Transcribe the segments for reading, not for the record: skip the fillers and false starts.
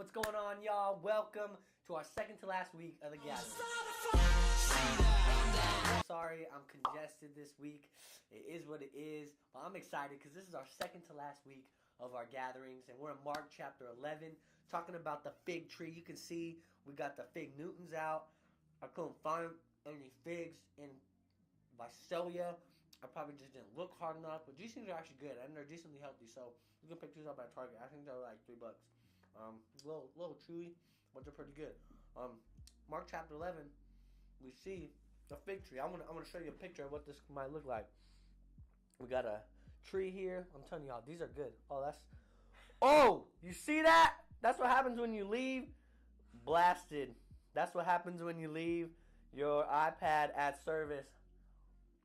What's going on, y'all? Welcome to our second to last week of the gathering. Sorry, I'm congested this week. It is what it is, but I'm excited because this is our second to last week of our gatherings, and we're in Mark chapter 11, talking about the fig tree. You can see we got the fig Newtons out. I couldn't find any figs in Visalia. I probably just didn't look hard enough, but these things are actually good, and they're decently healthy, so you can pick these up at Target. I think they're like $3. A little chewy, but they're pretty good. Mark chapter 11, we see the fig tree. I'm gonna show you a picture of what this might look like. We got a tree here. I'm telling y'all, these are good. Oh, you see that? That's what happens when you leave blasted. That's what happens when you leave your iPad at service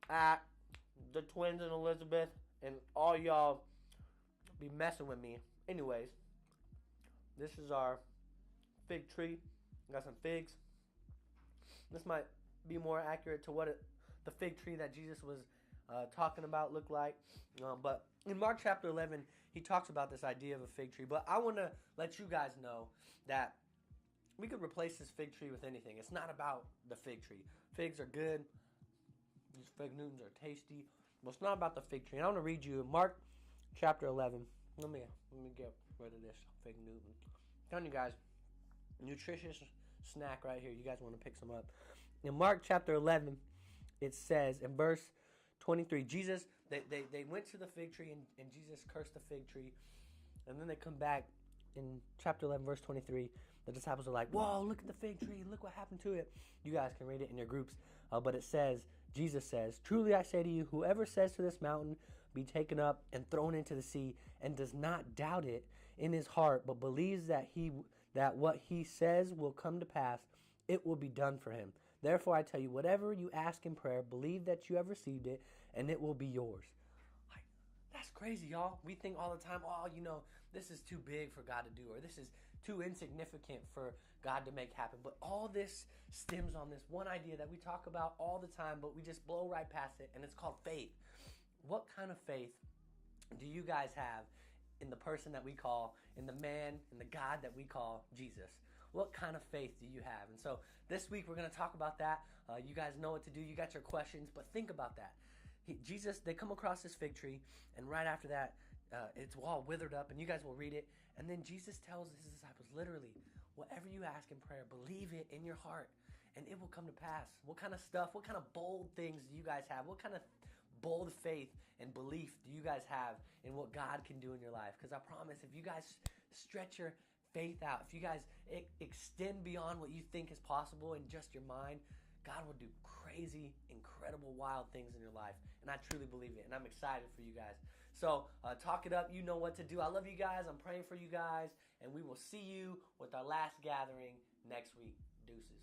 at the Twins and Elizabeth, and all y'all be messing with me. Anyways, this is our fig tree. Got some figs. This might be more accurate to what the fig tree that Jesus was talking about looked like. But in Mark chapter 11, he talks about this idea of a fig tree. But I want to let you guys know that we could replace this fig tree with anything. It's not about the fig tree. Figs are good. These fig Newtons are tasty. But it's not about the fig tree. And I want to read you Mark chapter 11. Let me get rid of this fig Newton. I'm telling you guys, nutritious snack right here. You guys want to pick some up. In Mark chapter 11, it says in verse 23, Jesus, they went to the fig tree and Jesus cursed the fig tree. And then they come back in chapter 11, verse 23. The disciples are like, whoa, look at the fig tree. Look what happened to it. You guys can read it in your groups. But it says, Jesus says, truly I say to you, whoever says to this mountain, be taken up and thrown into the sea, and does not doubt it in his heart, but believes that what he says will come to pass, it will be done for him. Therefore I tell you, whatever you ask in prayer, believe that you have received it, and it will be yours. That's crazy, y'all. We think all the time, this is too big for God to do, or this is too insignificant for God to make happen. But all this stems on this one idea that we talk about all the time, but we just blow right past it, and it's called faith. What kind of faith do you guys have in the person that we call, in the man, in the God that we call Jesus? What kind of faith do you have? And so this week we're going to talk about that. You guys know what to do. You got your questions, but think about that. They come across this fig tree, and right after that, it's all withered up, and you guys will read it. And then Jesus tells his disciples, literally, whatever you ask in prayer, believe it in your heart, and it will come to pass. What kind of stuff, what kind of bold things do you guys have? What kind of bold faith and belief do you guys have in what God can do in your life? Because I promise, if you guys stretch your faith out, if you guys extend beyond what you think is possible in just your mind, God will do crazy, incredible, wild things in your life. And I truly believe it. And I'm excited for you guys. So talk it up. You know what to do. I love you guys. I'm praying for you guys. And we will see you with our last gathering next week. Deuces.